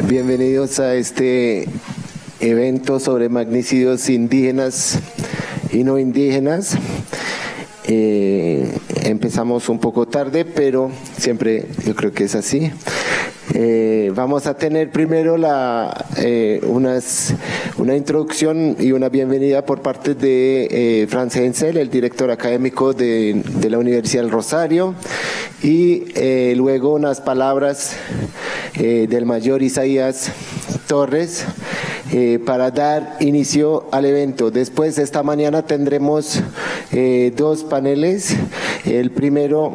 Bienvenidos a este evento sobre magnicidios indígenas y no indígenas. Empezamos un poco tarde, pero siempre yo creo que es así. Vamos a tener primero una introducción y una bienvenida por parte de Franz Hensel, el director académico de la Universidad del Rosario, y luego unas palabras del mayor Isaías Torres para dar inicio al evento. Después, esta mañana tendremos dos paneles. El primero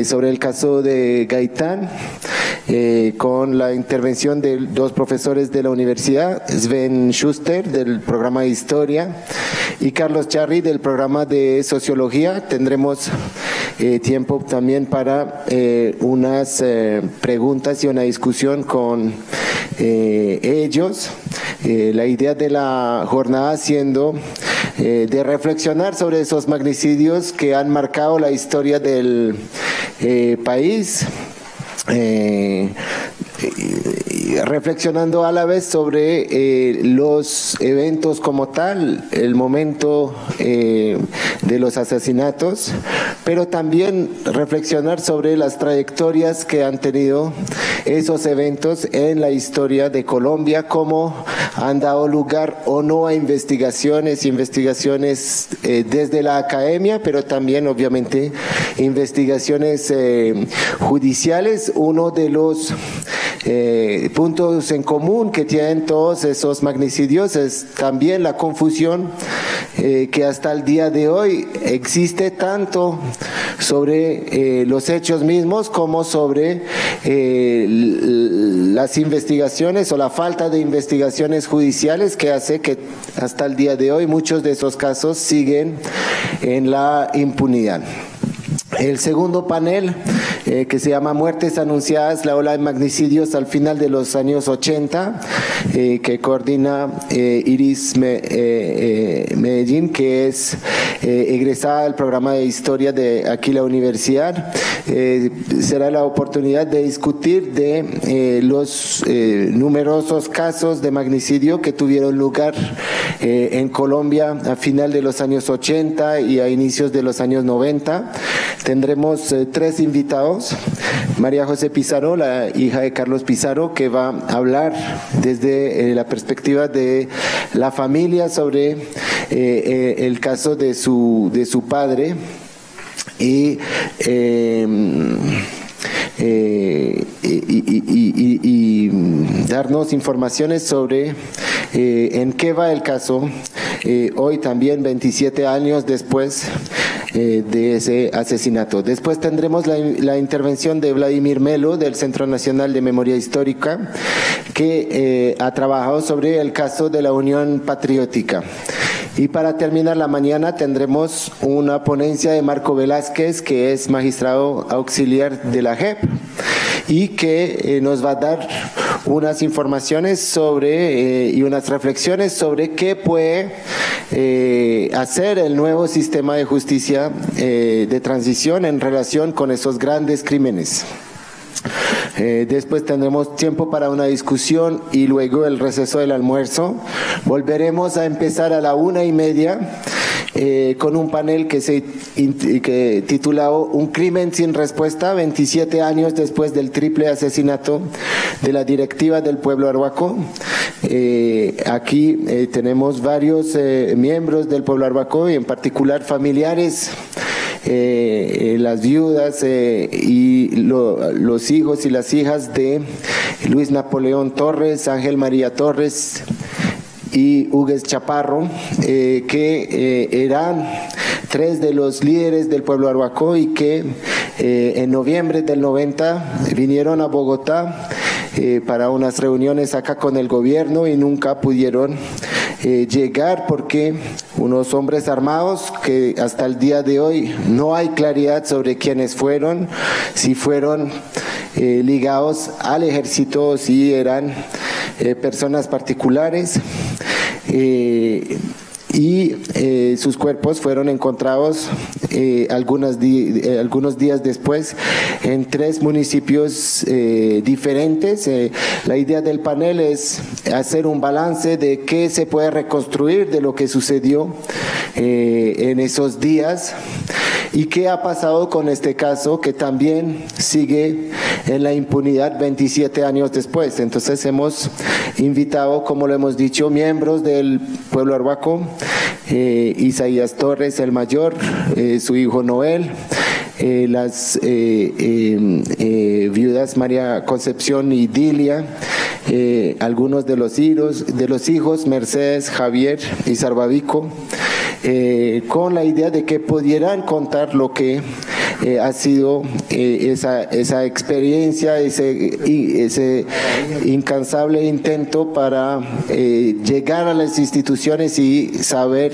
sobre el caso de Gaitán, con la intervención de dos profesores de la universidad, Sven Schuster del programa de Historia y Carlos Charri del programa de Sociología. Tendremos tiempo también para unas preguntas y una discusión con ellos. La idea de la jornada siendo de reflexionar sobre esos magnicidios que han marcado la historia del país, reflexionando a la vez sobre los eventos como tal, el momento de los asesinatos, pero también reflexionar sobre las trayectorias que han tenido esos eventos en la historia de Colombia, cómo han dado lugar o no a investigaciones desde la academia, pero también obviamente investigaciones judiciales. Uno de los puntos en común que tienen todos esos magnicidios es también la confusión que hasta el día de hoy existe tanto sobre los hechos mismos como sobre las investigaciones o la falta de investigaciones judiciales, que hace que hasta el día de hoy muchos de esos casos siguen en la impunidad. El segundo panel, que se llama Muertes Anunciadas, la ola de magnicidios al final de los años 80, que coordina Iris Medellín, que es egresada del programa de Historia de aquí la universidad. Será la oportunidad de discutir de los numerosos casos de magnicidio que tuvieron lugar en Colombia a final de los años 80 y a inicios de los años 90. Tendremos tres invitados. María José Pizarro, la hija de Carlos Pizarro, que va a hablar desde la perspectiva de la familia sobre el caso de su padre y darnos informaciones sobre en qué va el caso hoy también, 27 años después de ese asesinato. Después tendremos la intervención de Vladimir Melo del Centro Nacional de Memoria Histórica, que ha trabajado sobre el caso de la Unión Patriótica. Y para terminar la mañana tendremos una ponencia de Marco Velázquez, que es magistrado auxiliar de la JEP y que nos va a dar unas informaciones sobre y unas reflexiones sobre qué puede hacer el nuevo sistema de justicia de transición en relación con esos grandes crímenes. Después tendremos tiempo para una discusión y luego el receso del almuerzo. Volveremos a empezar a la 1:30 con un panel que titulado Un crimen sin respuesta, 27 años después del triple asesinato de la directiva del pueblo arhuaco. Aquí tenemos varios miembros del pueblo arhuaco y en particular familiares, las viudas y los hijos y las hijas de Luis Napoleón Torres, Ángel María Torres y Hugues Chaparro, que eran tres de los líderes del pueblo arhuaco y que en noviembre del 90 vinieron a Bogotá para unas reuniones acá con el gobierno y nunca pudieron llegar porque unos hombres armados, que hasta el día de hoy no hay claridad sobre quiénes fueron, si fueron ligados al ejército o si eran personas particulares, y sus cuerpos fueron encontrados algunos días después en 3 municipios diferentes. La idea del panel es hacer un balance de qué se puede reconstruir de lo que sucedió en esos días y qué ha pasado con este caso que también sigue en la impunidad 27 años después. Entonces hemos invitado, como lo hemos dicho, miembros del pueblo arhuaco, Isaías Torres el mayor, su hijo Noel, las viudas María Concepción y Dilia, algunos de los hijos Mercedes, Javier y Sarbabico, con la idea de que pudieran contar lo que ha sido esa experiencia, ese incansable intento para llegar a las instituciones y saber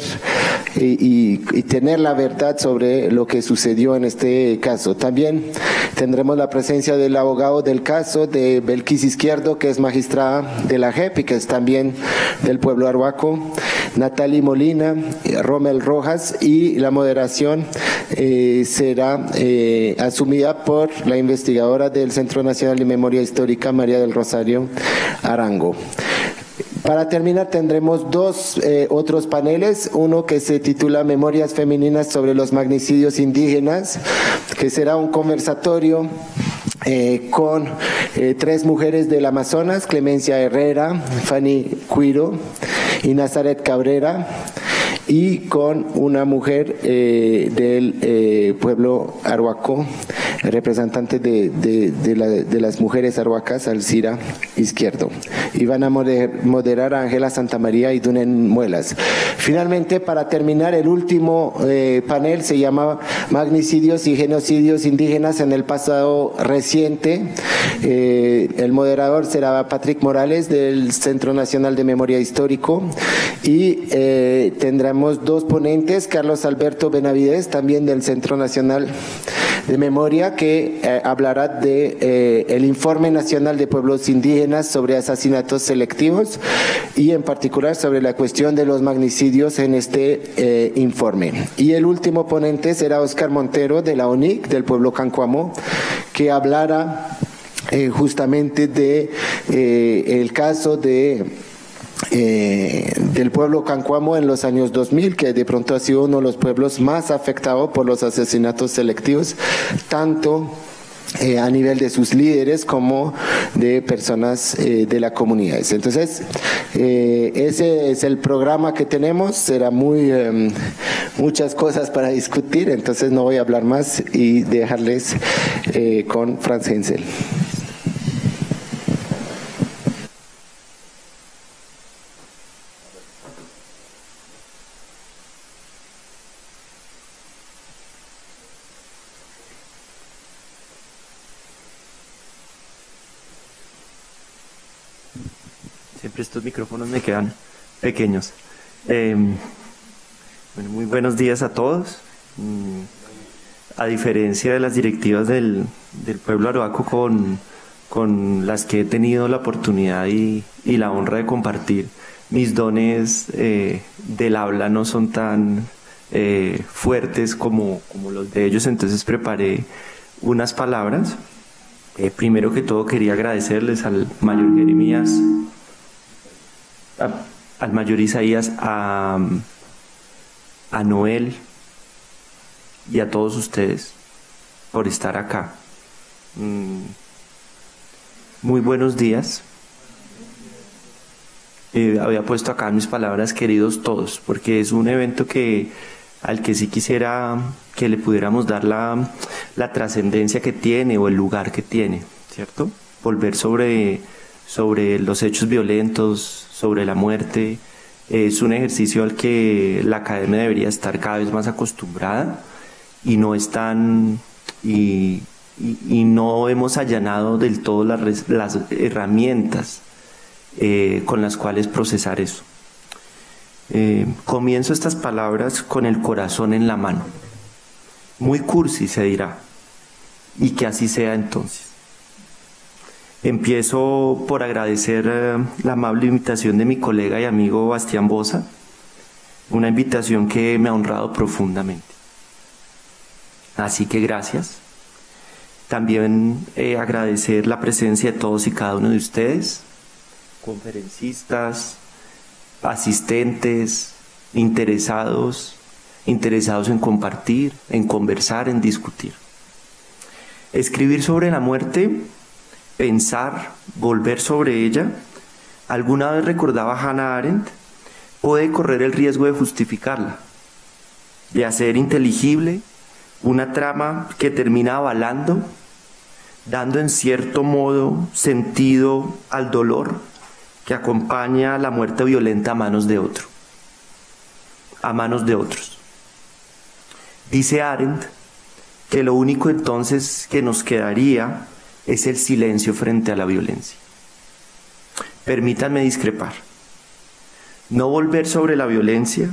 y tener la verdad sobre lo que sucedió en este caso. También tendremos la presencia del abogado del caso, de Belkis Izquierdo, que es magistrada de la JEP y que es también del pueblo arhuaco, Natalie Molina, Rommel Rojas, y la moderación será asumida por la investigadora del Centro Nacional de Memoria Histórica, María del Rosario Arango. Para terminar tendremos 2 otros paneles, uno que se titula Memorias femeninas sobre los magnicidios indígenas, que será un conversatorio con 3 mujeres del Amazonas, Clemencia Herrera, Fanny Cuiro y Nazaret Cabrera, y con una mujer del pueblo arhuaco, representante de las mujeres arhuacas, Alcira Izquierdo. Y van a moderar a Ángela Santamaría y Dunen Muelas. Finalmente, para terminar, el último panel se llama Magnicidios y Genocidios Indígenas en el pasado reciente. El moderador será Patrick Morales del Centro Nacional de Memoria Histórico, y tendremos 2 ponentes, Carlos Alberto Benavides, también del Centro Nacional de Memoria, que hablará de el Informe Nacional de Pueblos Indígenas sobre asesinatos selectivos y en particular sobre la cuestión de los magnicidios en este informe. Y el último ponente será Óscar Montero de la ONIC, del pueblo Cancuamo, que hablará justamente de el caso del pueblo Cancuamo en los años 2000, que de pronto ha sido uno de los pueblos más afectados por los asesinatos selectivos, tanto a nivel de sus líderes como de personas de la comunidad. Entonces, ese es el programa que tenemos. Será muchas cosas para discutir, entonces no voy a hablar más y dejarles con Franz Hensel. Siempre estos micrófonos me quedan pequeños. Bueno, muy buenos días a todos. A diferencia de las directivas del pueblo arhuaco con las que he tenido la oportunidad y la honra de compartir, mis dones del habla no son tan fuertes como los de ellos, entonces preparé unas palabras. Primero que todo quería agradecerles al mayor Jeremías, al mayor Isaías, a Noel y a todos ustedes por estar acá. Muy buenos días. Había puesto acá mis palabras, queridos todos, porque es un evento al que sí quisiera que le pudiéramos dar la trascendencia que tiene o el lugar que tiene, ¿cierto? Volver sobre los hechos violentos, sobre la muerte, es un ejercicio al que la academia debería estar cada vez más acostumbrada y no están y no hemos allanado del todo las herramientas con las cuales procesar eso. Comienzo estas palabras con el corazón en la mano. Muy cursi se dirá, y que así sea entonces. Empiezo por agradecer la amable invitación de mi colega y amigo Bastián Bosa, una invitación que me ha honrado profundamente. Así que gracias. También agradecer la presencia de todos y cada uno de ustedes, conferencistas, asistentes, interesados en compartir, en conversar, en discutir. Escribir sobre la muerte, pensar, volver sobre ella, alguna vez recordaba Hannah Arendt, puede correr el riesgo de justificarla, de hacer inteligible una trama que termina avalando, dando en cierto modo sentido al dolor que acompaña la muerte violenta a manos de otro, a manos de otros. Dice Arendt que lo único entonces que nos quedaría es el silencio frente a la violencia. Permítanme discrepar. No volver sobre la violencia,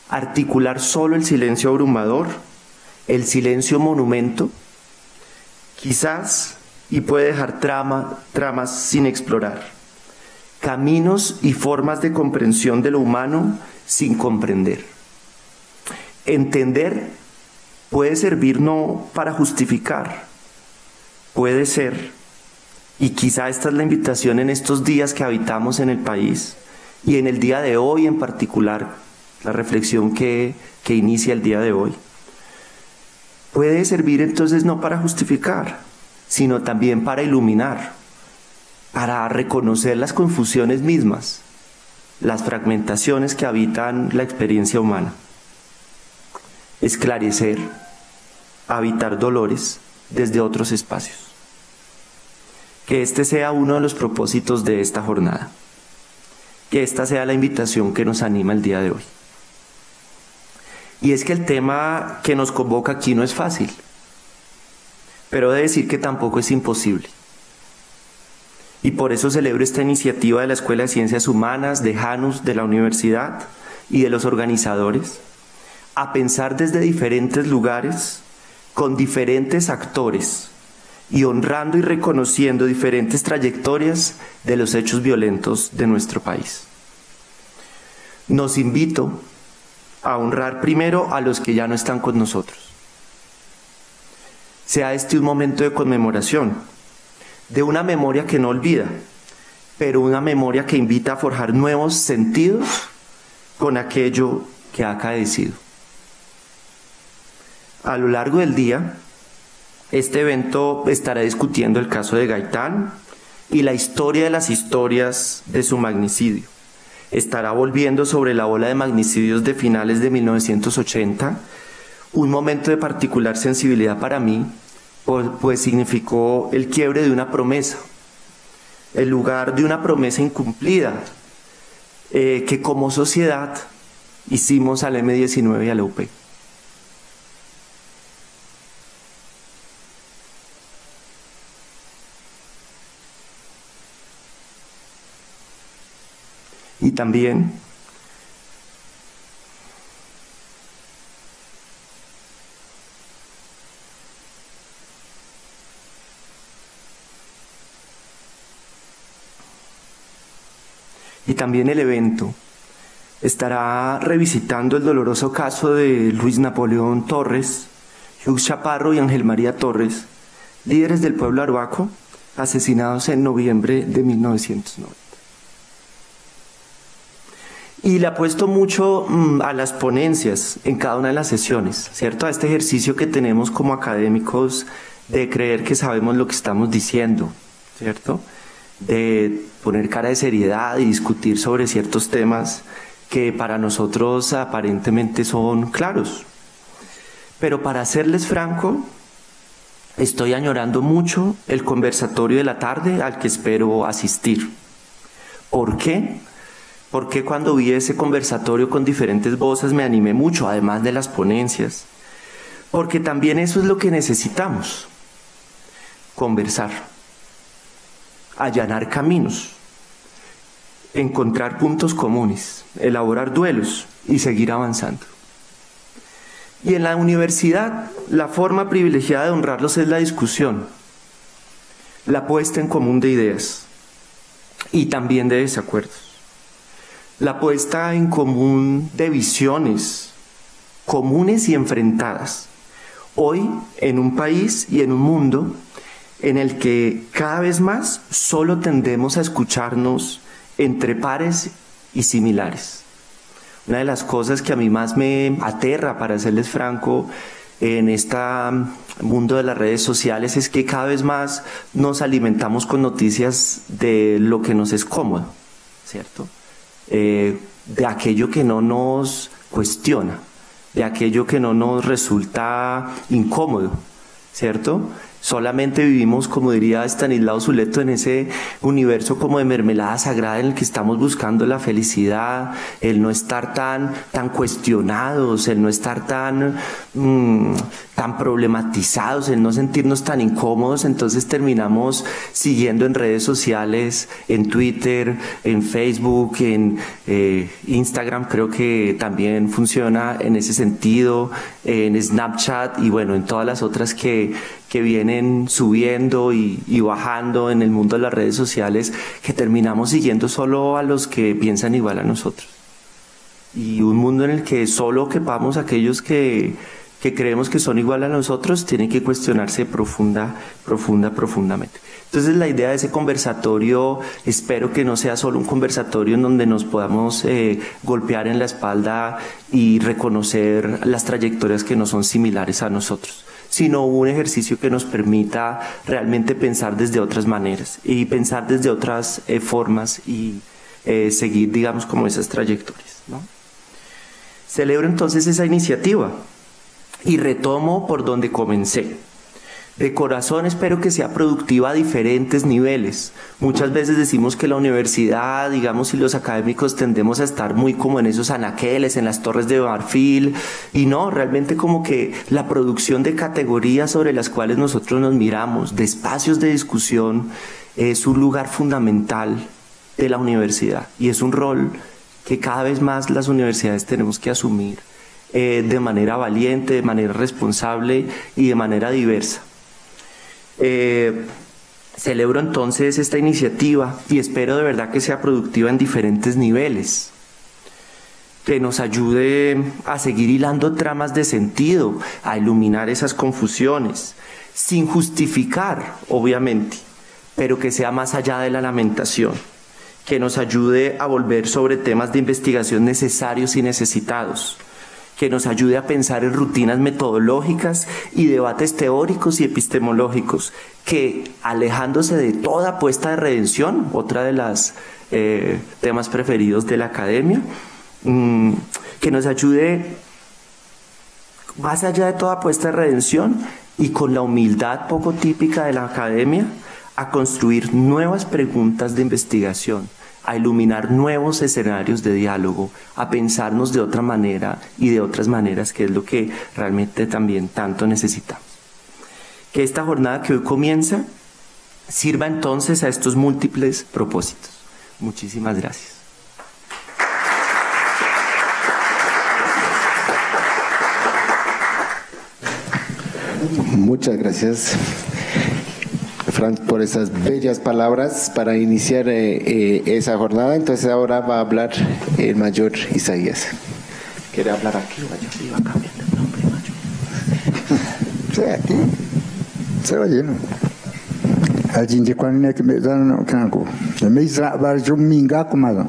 articular solo el silencio abrumador, el silencio monumento, quizás, y puede dejar tramas sin explorar, caminos y formas de comprensión de lo humano sin comprender. Entender puede servir no para justificar, puede ser, y quizá esta es la invitación en estos días que habitamos en el país, y en el día de hoy en particular, la reflexión que inicia el día de hoy, puede servir entonces no para justificar, sino también para iluminar, para reconocer las confusiones mismas, las fragmentaciones que habitan la experiencia humana, esclarecer, habitar dolores desde otros espacios. Que este sea uno de los propósitos de esta jornada, que esta sea la invitación que nos anima el día de hoy. Y es que el tema que nos convoca aquí no es fácil, pero he de decir que tampoco es imposible. Y por eso celebro esta iniciativa de la Escuela de Ciencias Humanas, de Janus, de la universidad y de los organizadores, a pensar desde diferentes lugares, con diferentes actores, y honrando y reconociendo diferentes trayectorias de los hechos violentos de nuestro país. Nos invito a honrar primero a los que ya no están con nosotros. Sea este un momento de conmemoración, de una memoria que no olvida, pero una memoria que invita a forjar nuevos sentidos con aquello que ha acaecido. A lo largo del día, este evento estará discutiendo el caso de Gaitán y la historia de las historias de su magnicidio. Estará volviendo sobre la ola de magnicidios de finales de 1980, un momento de particular sensibilidad para mí, pues significó el quiebre de una promesa, el lugar de una promesa incumplida, que como sociedad hicimos al M19 y a la UP. Y también el evento estará revisitando el doloroso caso de Luis Napoleón Torres, Hugh Chaparro y Ángel María Torres, líderes del pueblo arhuaco, asesinados en noviembre de 1990. Y le apuesto mucho a las ponencias en cada una de las sesiones, ¿cierto? A este ejercicio que tenemos como académicos de creer que sabemos lo que estamos diciendo, ¿cierto? De poner cara de seriedad y discutir sobre ciertos temas que para nosotros aparentemente son claros. Pero para serles franco, estoy añorando mucho el conversatorio de la tarde al que espero asistir. ¿Por qué? Porque cuando vi ese conversatorio con diferentes voces me animé mucho, además de las ponencias. Porque también eso es lo que necesitamos. Conversar. Allanar caminos. Encontrar puntos comunes. Elaborar duelos y seguir avanzando. Y en la universidad, la forma privilegiada de honrarlos es la discusión. La puesta en común de ideas. Y también de desacuerdos. la puesta en común de visiones comunes y enfrentadas. Hoy, en un país y en un mundo en el que cada vez más solo tendemos a escucharnos entre pares y similares. Una de las cosas que a mí más me aterra, para serles franco, en este mundo de las redes sociales es que cada vez más nos alimentamos con noticias de lo que nos es cómodo, ¿cierto? De aquello que no nos cuestiona, de aquello que no nos resulta incómodo, ¿cierto? Solamente vivimos, como diría Estanislao Zuletto, en ese universo como de mermelada sagrada en el que estamos buscando la felicidad, el no estar tan cuestionados, el no estar tan problematizados, el no sentirnos tan incómodos. Entonces terminamos siguiendo en redes sociales, en Twitter, en Facebook, en Instagram, creo que también funciona en ese sentido, en Snapchat y bueno, en todas las otras que vienen subiendo y bajando en el mundo de las redes sociales, que terminamos siguiendo solo a los que piensan igual a nosotros. Y un mundo en el que solo quepamos aquellos que creemos que son igual a nosotros, tienen que cuestionarse profundamente. Entonces la idea de ese conversatorio, espero que no sea solo un conversatorio en donde nos podamos golpear en la espalda y reconocer las trayectorias que no son similares a nosotros, sino un ejercicio que nos permita realmente pensar desde otras maneras y pensar desde otras formas y seguir, digamos, como esas trayectorias, ¿no? Celebro entonces esa iniciativa y retomo por donde comencé. De corazón espero que sea productiva a diferentes niveles. Muchas veces decimos que la universidad, digamos, y los académicos tendemos a estar muy como en esos anaqueles, en las torres de marfil, y no, realmente como que la producción de categorías sobre las cuales nosotros nos miramos, de espacios de discusión, es un lugar fundamental de la universidad y es un rol que cada vez más las universidades tenemos que asumir de manera valiente, de manera responsable y de manera diversa. Celebro entonces esta iniciativa y espero de verdad que sea productiva en diferentes niveles, que nos ayude a seguir hilando tramas de sentido, a iluminar esas confusiones, sin justificar, obviamente, pero que sea más allá de la lamentación, que nos ayude a volver sobre temas de investigación necesarios y necesitados, que nos ayude a pensar en rutinas metodológicas y debates teóricos y epistemológicos, que alejándose de toda apuesta de redención, otra de las temas preferidos de la academia, que nos ayude más allá de toda apuesta de redención y con la humildad poco típica de la academia, a construir nuevas preguntas de investigación, a iluminar nuevos escenarios de diálogo, a pensarnos de otra manera y de otras maneras, que es lo que realmente también tanto necesitamos. Que esta jornada que hoy comienza sirva entonces a estos múltiples propósitos. Muchísimas gracias. Muchas gracias, Frank, por esas bellas palabras para iniciar esa jornada. Entonces ahora va a hablar el mayor Isaías. ¿Quiere hablar aquí o allá? Iba a cambiar el nombre, mayor. Sí, aquí. Se va lleno. Allí de cuando me dan un canco. Me izrabar yo minga como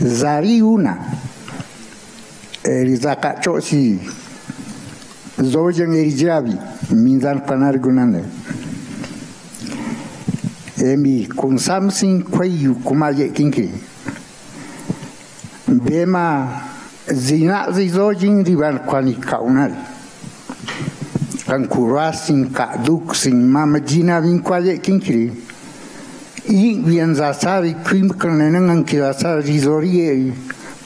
Zari una. Erizaka chosi. Zojang erijabi. Mindan panar gunane. Emi consamsin kwayu kumaye kinki. Bema zina zojing riban kwani kaunal. Kan kurasin kaduk sin mamajina vin kwaye kinki. I bien zasari krim kanenang kirasa rizori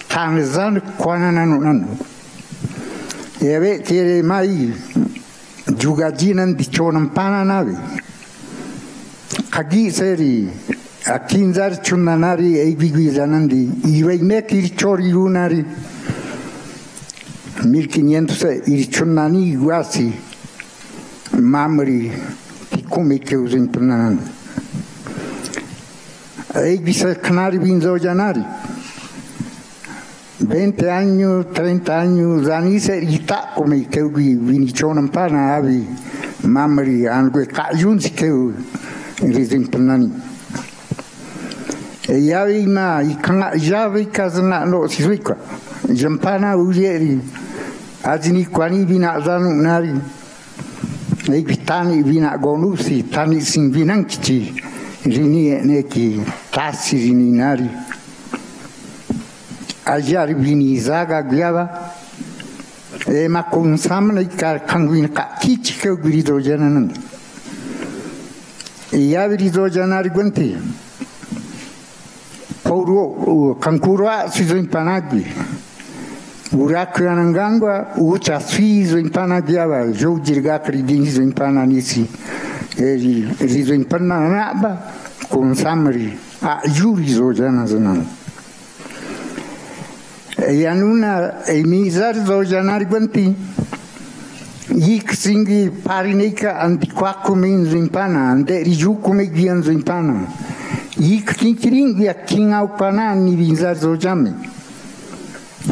tanzan kwanananu. Eve tiene mai jugajinan bichonam pananavi. Kagi seri akinzar chunanari eibiguizanandi iveime kirchori lunari 1500 irchunani guasi mamri tikumi que usin panan. Ahí bisa canari binzo janari. 20 años, 30 años, zani se ita come que vini chonam pana abi mamri angue kajun si que rizim panani. E yavi ma I kanga yavi kazana no sisuika. Jampana ujeri azini kwani vina zanu nari. E vitani vina gonusi tani sin vinanchi rini neki tasi rini nari. Ajar vini zaga guiava e ma consamna I kanguin ka kichi ke grido janan e ya grido janari guanti Pauro kankura sizo impanagui uraku anangangwa ucha sizo impanagiava jo dirga credinzo impananisi e rizo impananaba consamri a jurizo jananan e anuna e mizar do janari guanti ik singi parinika antiquaco menzo impana ande riju come gianzo impana ik kinkiringi a king au pana ni vinzar do jame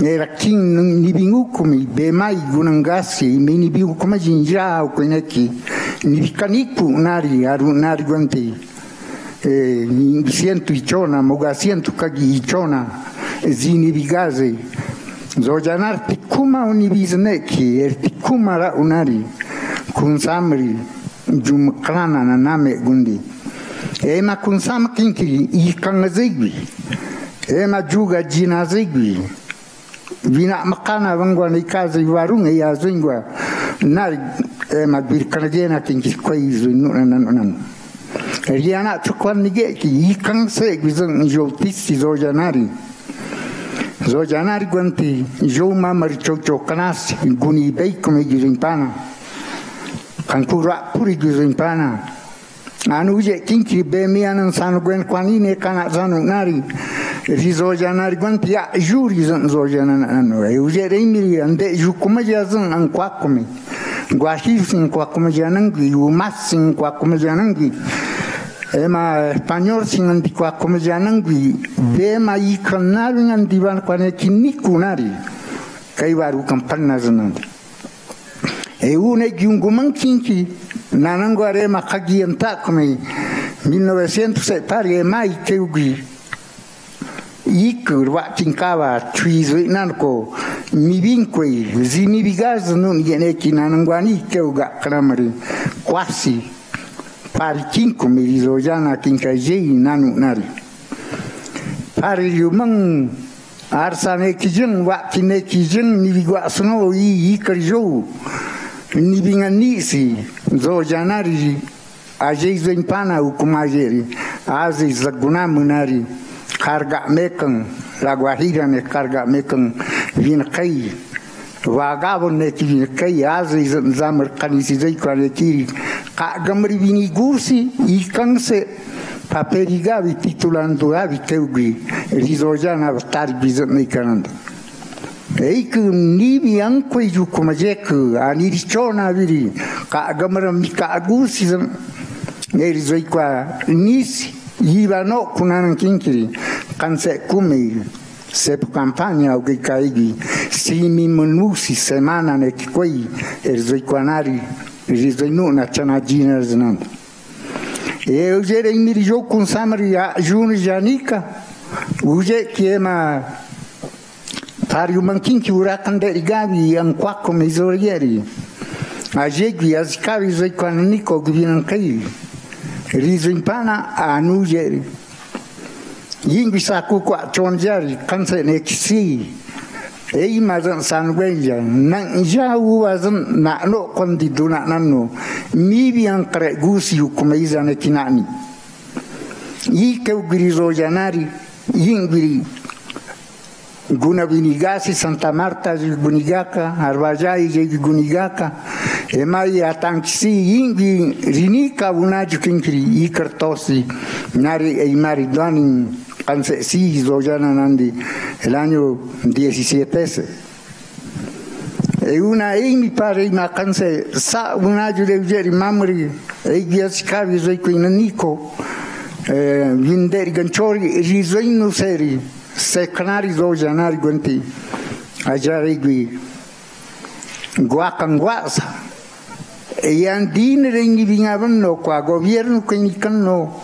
era king ni vingu come be mai gunangasi me ni vingu come jinja au koneki ni vikaniku nari arunari guanti e siento ichona moga siento kagi ichona zini vigaze zojanar tikuma univizneki tikuma ra unari kunsamri jumklana na name gundi ema kunsam kinkiri ikangazigwi ema juga jinazigwi vina makana wangwa ni kazi warunga ya zingwa nari ema birkanajena kinkiri kwaizu nunan riana tukwan nige ki ikangse gwizan jotisi zojanari Zojanari guanti, jo mamari chocho kanas, guni bei come gizimpana. Kankura puri gizimpana. Anu je kinki be mi anan sanu gwen kwanine kana sanu nari. Rizojanari guanti ya juri zan zojananu. Uje reimiri ande jukuma jazan an kwakumi. Guahisin kwakuma janangi, umasin kwakuma janangi. Ema español sin antiqua come janangui bema I canal andivan quane kinikunari kai waru campana zanand e une giunguman kinki nanangware makagi anta come 1900 pari mai keugi ikur wa tinkava chuizu nanko mi vinque zini vigaz non yene kinanangwani keuga kramari quasi pari kinko mi rizojana kinkajei nanu nari pari yumang arsane kijeng wa kine kijeng ni vigwa sno I karjo ni binganisi zojanari ajei zoimpana ukumajeri azi zaguna munari karga mekan la guajira ne karga mekan vin kai vagabon ne vin kai azi zamar kanisi zai kwaneki ka gamri vini gursi ikangse paperigavi titulando avi teugi rizojana tar bizan ikananda eik nibi anko ju komajek ani richona viri ka gamra mika gursi erizoikwa nisi yivano kunan kinkiri kanse kumi sep campagna o che caigi si mi monusi semana ne koi erizoikwanari rizoinuna chanagina znand e ujere imiri jo kun samria juni janika uje kiema pari umankin ki urakan de igavi an qua come isorieri ajegui azkavi zoikwaniko gvinan kai rizo impana anujeri yingwi saku kwa chonjari kanse ne kisi ei mazan sanwenja nan jau wazan na no kondi duna nanno mi bian kre gusi kuma izane kinani yi ke grizo janari yingwi guna binigasi Santa Marta gunigaka arbajai gunigaka e mai atankisi yingwi rinika unaju kinkri ikartosi nari e mari dani Anse si Zojana Nandi el año 17 e una mi pare ma canse sa un año de ugeri mamri e giascavi zoi quinanico vinderi ganchori rizoinu seri sekanari zo janari guanti ajarigui guacanguasa e andine rengi vingavanno qua governo che nicanno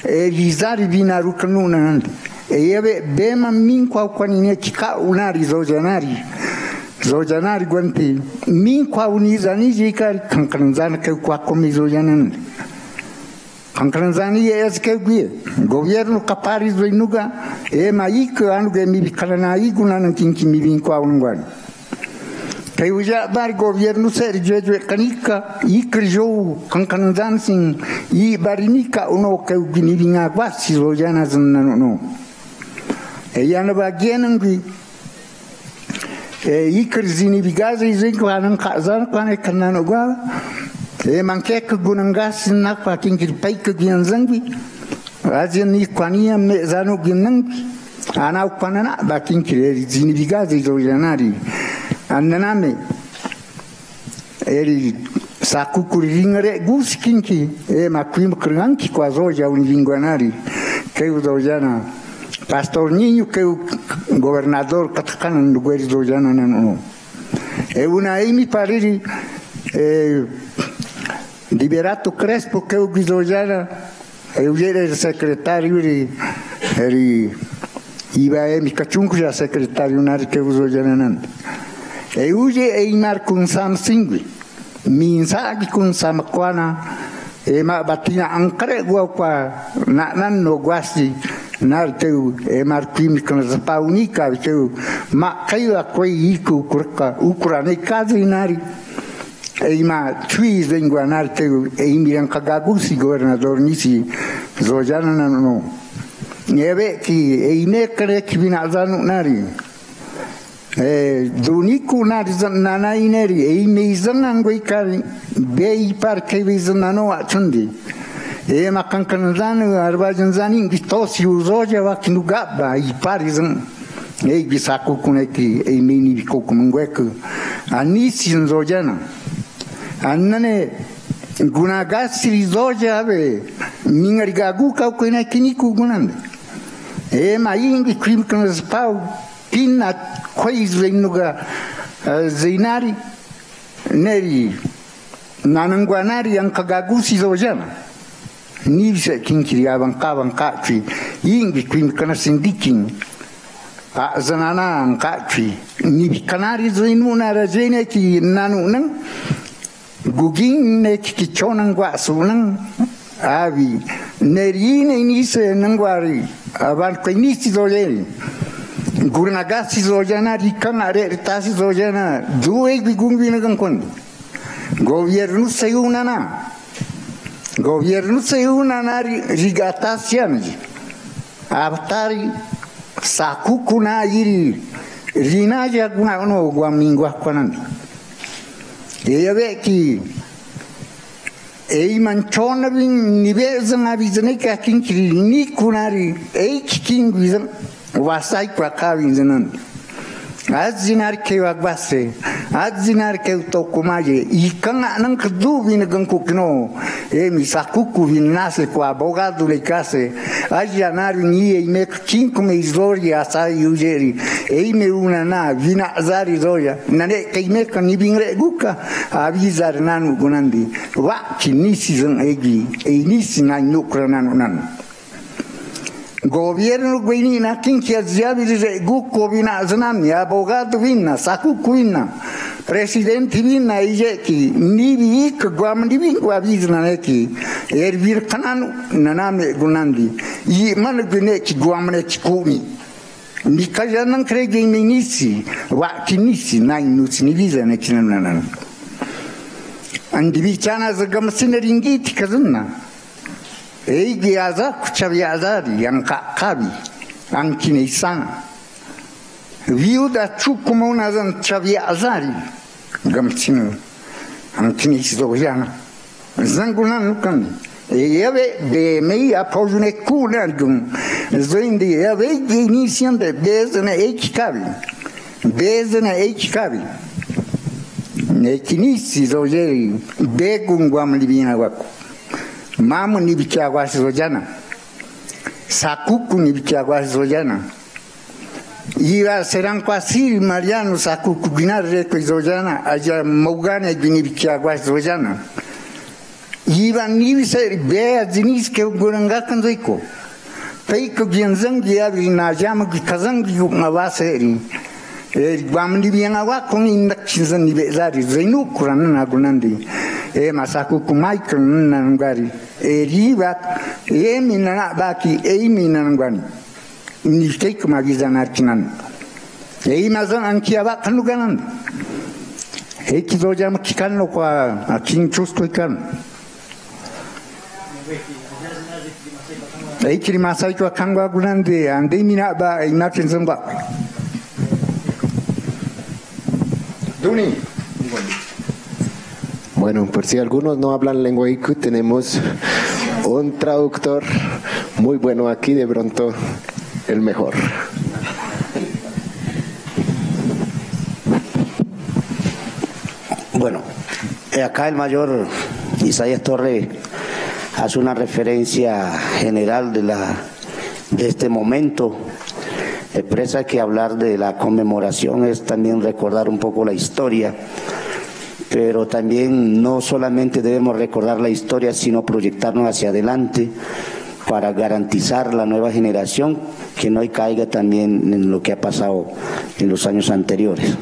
e risari vinaru canuna e ave bema min qua quanine chika unari zo janari guanti min qua unizani jikari kankanzana che qua come zo janan kankanzani es che gue governo capari zo inuga e mai che anu che mi bicarana iguna nan kinki mi vin qua unguan che uja bar governo sergio canica i criou kankanzan sin i barinica uno che gini vinga quasi zo janas no e yana bagianan gui e i crizini bigaza i zinco anan kazan kwane kanano gwa e manke ke gunangas na pa kinki pai ke gianzangi azin ni kwania me zanu ginan ana kwanana ba kinki zini bigaza i zo janari annaname eri sakukuri ringare gus kinki e makwim kranki kwa zoja unvinguanari ke zo jana Pastor Niño che governador Catacana no guerri do jana no e una aí mi pareri Liberato Crespo che bisogna e il segretario eri iba mi cachunco ya segretario nari che bisogna nan e uje e mar con sam singui mi sagi con sam kwana e ma batina ancre gua qua nan no guasti Narteu e marquim con la paunica ma caio quei iku kurka ukurane kadinari e ma tui zenguanarteu e imiran kagagusi governador nisi zojana no neve ki e inekre ki binazanu nari e duniku nari nana ineri e meizan ngoi kari bei par ke vizanano atundi e ma kankanzanu arbajanzani gitosi uzoja wakinu gaba i parizan e bisaku kuneki e mini bikokumungweku anisi nzojana annane gunagasi zoja ave mingarigagu ka kuina kiniku gunande e ma ingi krimkans pau kinna koizlenuga zeinari neri nananguanari ankagagusi zojana Nivse kinki abankaban kachi ingi kwim kana sindikin a zanana kachi ni kanari zoinuna rajene ki nanu nan gugin ne ki chonan gwa sunan abi nerine inise nangwari aban kwinisi zoleli gurnagasi zojana rikanare tasi zojana duwe gungwina gankon gobierno sayunana Gobierno se una nari rigataziani avatari sakukuna iri rinaja kuna no guamingwa kwanani e aveki e manchona bin nibezan avizane ka kinkiri ni kunari e kingwizan wasai kwa kawinzanan azinar ke wagbase azinar ke tokumaje ikanga nan kdu bin gankukno e mi sakuku bin nase ko abogado le case ajanar ni e me 5 meizori asai ujeri e me una na vina azari zoya nane ke me kan ni bin reguka avizar nanu gunandi wa kinisi zan egi e nisi na nukranan nan Gobierno guinina kinki aziabili gucco vina znami abogado vinna sakuku vinna presidente vinna ijeki nibi ik guam nibi guavizna neki ervir kananu naname gunandi i man guneki guamne chikumi mikajanan krege minisi wa kinisi nai nuts niviza nekinana andi bichana zagamsine ringiti kazunna e giaza kuchaviazari yankakabi ankine san viuda chukumona zan chaviazari gamtinu ankine zojana zangunan kan e ave de mei apojune kunargun zoindi ave inician de bezna ekikabi ne kinisi zojeri begun guam libina waku Mamu ni bicha wasi zojana sakuku ni bichagua zoyana. Iba serán quasi Mariano sakuku ginar reko zoyana, allá Mogane ni bichagua zoyana. Iba ni ser bea zinis que gurangakan zoiko. Peiko gianzang giabri na jama kazang mavaseri. Guamni bien agua con indachinzan ni bezari, zainu kuran na gunandi. Masakuku Michael nanangari. Riva, minana baki, minanangani. Nishtek magizan archinan. Mazan ankiava kanuganan. Kizojam kikan no qua a king chustoikan. Ekiri Masaiko Kangwa Gulande and Demina by Martin Zumba. Duni. Bueno, por si algunos no hablan lengua iku, tenemos un traductor muy bueno aquí, de pronto el mejor. Bueno, acá el mayor Isaías Torre hace una referencia general de este momento. Expresa que hablar de la conmemoración es también recordar un poco la historia, pero también no solamente debemos recordar la historia, sino proyectarnos hacia adelante para garantizar la nueva generación que no caiga también en lo que ha pasado en los años anteriores.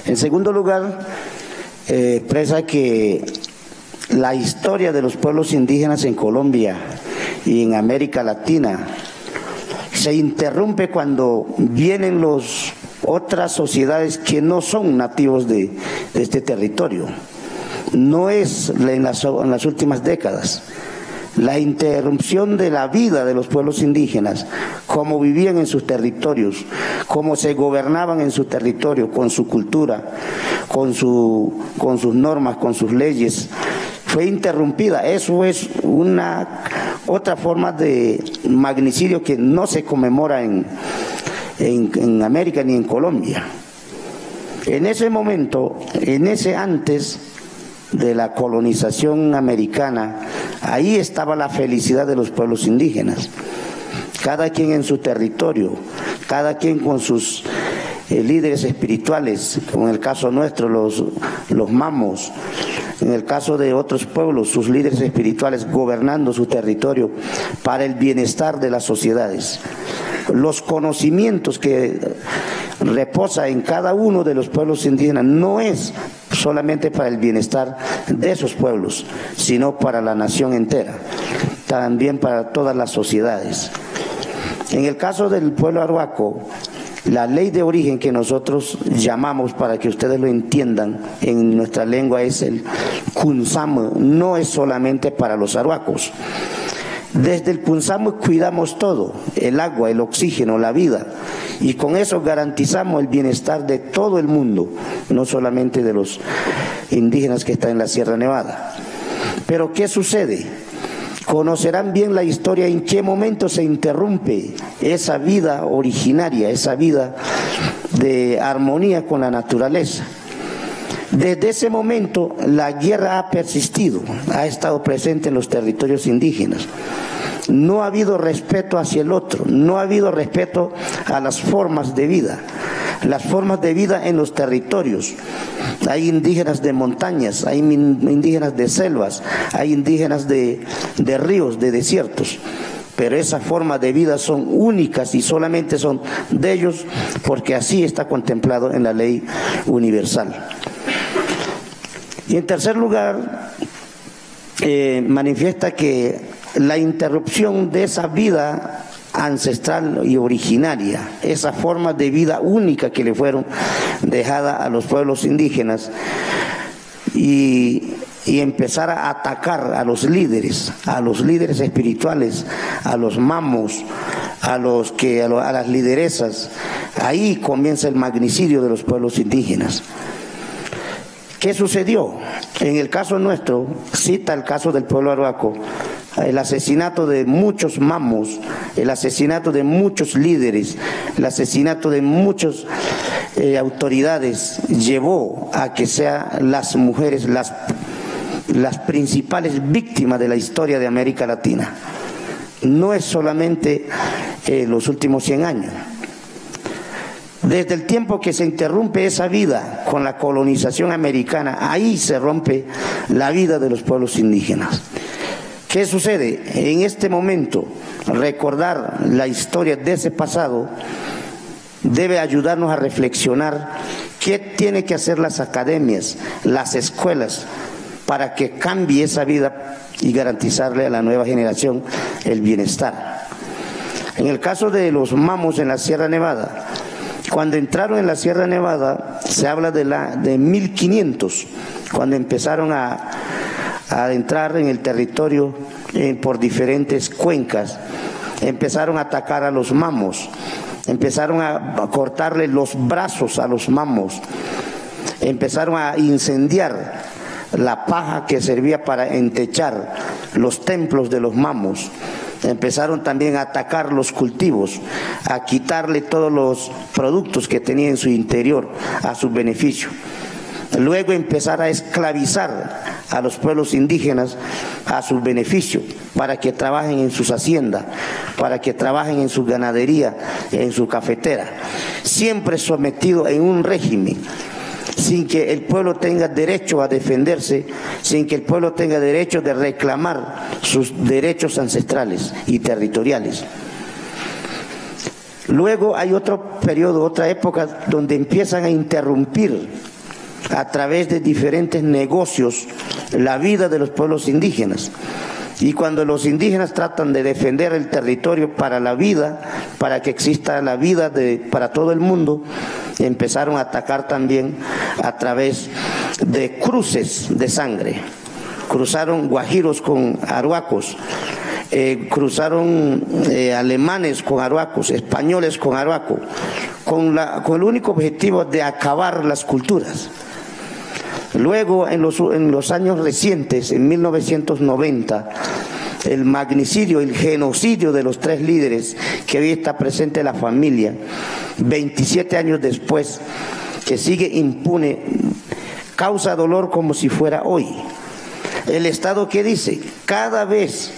En segundo lugar, expresa que la historia de los pueblos indígenas en Colombia y en América Latina se interrumpe cuando vienen otras sociedades que no son nativos de este territorio. No es en las últimas décadas. La interrupción de la vida de los pueblos indígenas, cómo vivían en sus territorios, cómo se gobernaban en su territorio, con su cultura, con sus normas, con sus leyes, fue interrumpida. Eso es otra forma de magnicidio que no se conmemora en América ni en Colombia. En ese momento, antes de la colonización americana, ahí estaba la felicidad de los pueblos indígenas. Cada quien en su territorio, cada quien con sus líderes espirituales, como en el caso nuestro, los mamos. En el caso de otros pueblos, sus líderes espirituales gobernando su territorio para el bienestar de las sociedades. Los conocimientos que reposa en cada uno de los pueblos indígenas no es solamente para el bienestar de esos pueblos, sino para la nación entera, también para todas las sociedades. En el caso del pueblo arhuaco, la ley de origen que nosotros llamamos, para que ustedes lo entiendan, en nuestra lengua es el Kunsamu, no es solamente para los arhuacos. Desde el Kunsamu cuidamos todo, el agua, el oxígeno, la vida, y con eso garantizamos el bienestar de todo el mundo, no solamente de los indígenas que están en la Sierra Nevada. Pero ¿qué sucede? Conocerán bien la historia en qué momento se interrumpe esa vida originaria, esa vida de armonía con la naturaleza. Desde ese momento la guerra ha persistido, ha estado presente en los territorios indígenas. No ha habido respeto hacia el otro, no ha habido respeto a las formas de vida en los territorios. Hay indígenas de montañas, hay indígenas de selvas, hay indígenas de ríos, de desiertos. Pero esas formas de vida son únicas y solamente son de ellos, porque así está contemplado en la ley universal. Y en tercer lugar, manifiesta que la interrupción de esa vida ancestral y originaria, esa forma de vida única que le fueron dejadas a los pueblos indígenas, y empezar a atacar a los líderes espirituales, a los mamos, a las lideresas. Ahí comienza el magnicidio de los pueblos indígenas. ¿Qué sucedió? En el caso nuestro, cita el caso del pueblo arhuaco, el asesinato de muchos mamos, el asesinato de muchos líderes, el asesinato de muchas autoridades llevó a que sean las mujeres las principales víctimas de la historia de América Latina. no es solamente los últimos 100 años. Desde el tiempo que se interrumpe esa vida con la colonización americana, ahí se rompe la vida de los pueblos indígenas. ¿Qué sucede? En este momento, recordar la historia de ese pasado debe ayudarnos a reflexionar qué tienen que hacer las academias, las escuelas, para que cambie esa vida y garantizarle a la nueva generación el bienestar. En el caso de los mamos en la Sierra Nevada, cuando entraron en la Sierra Nevada, se habla de 1500, cuando empezaron a entrar en el territorio por diferentes cuencas, empezaron a atacar a los mamos, empezaron a cortarle los brazos a los mamos, empezaron a incendiar la paja que servía para entechar los templos de los mamos. Empezaron también a atacar los cultivos, a quitarle todos los productos que tenía en su interior a su beneficio. Luego empezar a esclavizar a los pueblos indígenas a su beneficio, para que trabajen en sus haciendas, para que trabajen en su ganadería, en su cafetera, siempre sometido en un régimen, sin que el pueblo tenga derecho a defenderse, sin que el pueblo tenga derecho de reclamar sus derechos ancestrales y territoriales. Luego hay otro periodo, otra época, donde empiezan a interrumpir a través de diferentes negocios la vida de los pueblos indígenas. Y cuando los indígenas tratan de defender el territorio para la vida, para que exista la vida para todo el mundo, empezaron a atacar también a través de cruces de sangre. Cruzaron guajiros con arhuacos, cruzaron alemanes con arhuacos, españoles con arhuaco, con el único objetivo de acabar las culturas. Luego, en los años recientes, en 1990, el magnicidio, el genocidio de los 3 líderes, que hoy está presente en la familia, 27 años después, que sigue impune, causa dolor como si fuera hoy. El Estado, ¿qué dice? Cada vez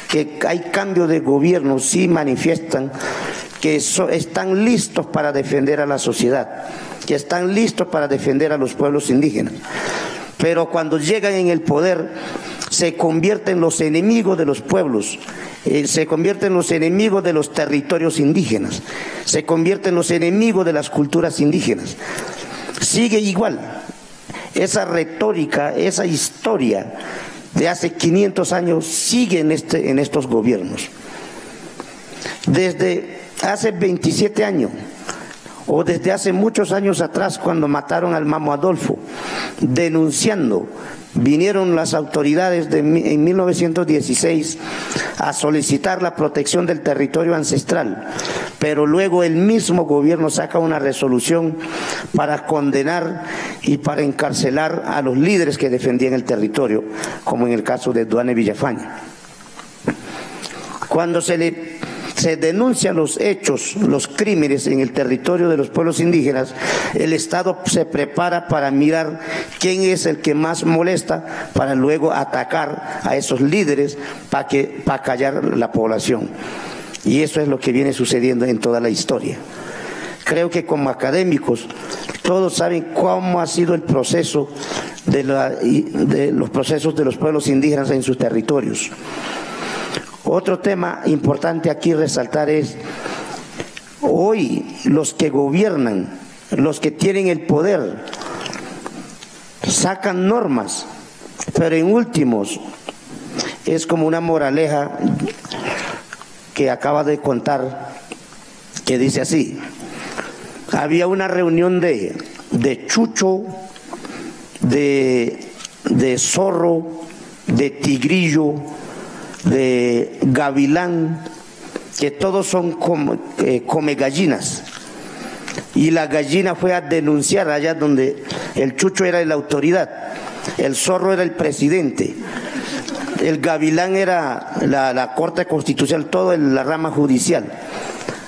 que hay cambio de gobierno, sí manifiestan que están listos para defender a la sociedad, que están listos para defender a los pueblos indígenas. Pero cuando llegan en el poder, se convierten en los enemigos de los pueblos, se convierten en los enemigos de los territorios indígenas, se convierten en los enemigos de las culturas indígenas. Sigue igual. Esa retórica, esa historia de hace 500 años sigue en estos gobiernos. Desde hace 27 años, o desde hace muchos años atrás, cuando mataron al Mamo Adolfo, denunciando, vinieron las autoridades en 1916 a solicitar la protección del territorio ancestral, pero luego el mismo gobierno saca una resolución para condenar y para encarcelar a los líderes que defendían el territorio, como en el caso de Duane Villafañe. Cuando se denuncian los hechos, los crímenes en el territorio de los pueblos indígenas, el Estado se prepara para mirar quién es el que más molesta, para luego atacar a esos líderes para callar la población. Y eso es lo que viene sucediendo en toda la historia. Creo que como académicos todos saben cómo ha sido el proceso de los procesos de los pueblos indígenas en sus territorios. Otro tema importante aquí resaltar es, hoy los que gobiernan, los que tienen el poder, sacan normas, pero en últimos es como una moraleja que acaba de contar, que dice así: había una reunión de chucho, de zorro, de tigrillo, de gavilán, que todos son come gallinas, y la gallina fue a denunciar allá donde el chucho era la autoridad, el zorro era el presidente, el gavilán era la Corte Constitucional, todo en la rama judicial.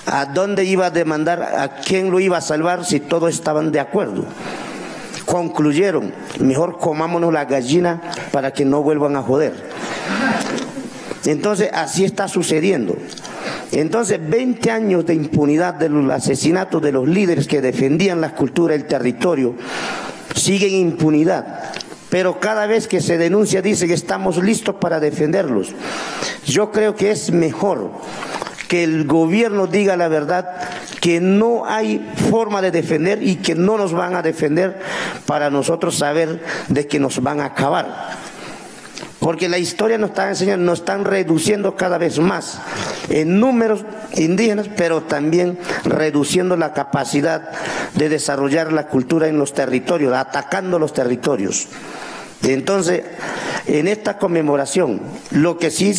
¿A dónde iba a demandar? ¿A quién lo iba a salvar si todos estaban de acuerdo? Concluyeron: mejor comámonos la gallina para que no vuelvan a joder. Entonces, así está sucediendo. Entonces, 20 años de impunidad de los asesinatos de los líderes que defendían la cultura y el territorio, siguen en impunidad. Pero cada vez que se denuncia dice que estamos listos para defenderlos. Yo creo que es mejor que el gobierno diga la verdad, que no hay forma de defender y que no nos van a defender, para nosotros saber de que nos van a acabar. Porque la historia nos está enseñando, nos están reduciendo cada vez más en números indígenas, pero también reduciendo la capacidad de desarrollar la cultura en los territorios, atacando los territorios. Entonces, en esta conmemoración, lo que sí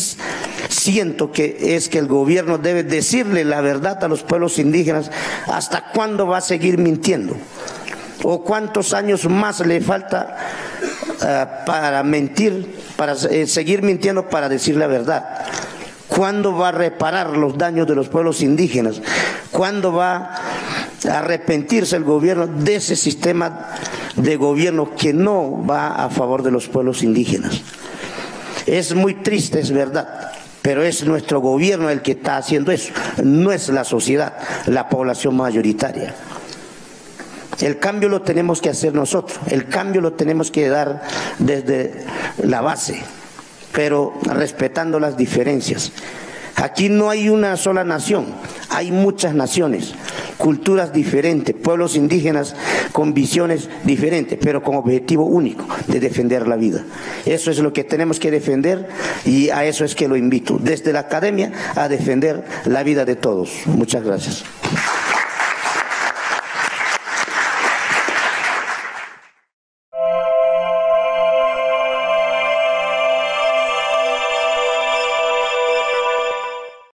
siento que es que el gobierno debe decirle la verdad a los pueblos indígenas. ¿Hasta cuándo va a seguir mintiendo? ¿O cuántos años más le falta para mentir, para seguir mintiendo, para decir la verdad? ¿Cuándo va a reparar los daños de los pueblos indígenas? ¿Cuándo va a arrepentirse el gobierno de ese sistema de gobierno que no va a favor de los pueblos indígenas? Es muy triste, es verdad, pero es nuestro gobierno el que está haciendo eso, no es la sociedad, la población mayoritaria. El cambio lo tenemos que hacer nosotros, el cambio lo tenemos que dar desde la base, pero respetando las diferencias. Aquí no hay una sola nación, hay muchas naciones, culturas diferentes, pueblos indígenas con visiones diferentes, pero con objetivo único de defender la vida. Eso es lo que tenemos que defender, y a eso es que lo invito, desde la academia, a defender la vida de todos. Muchas gracias.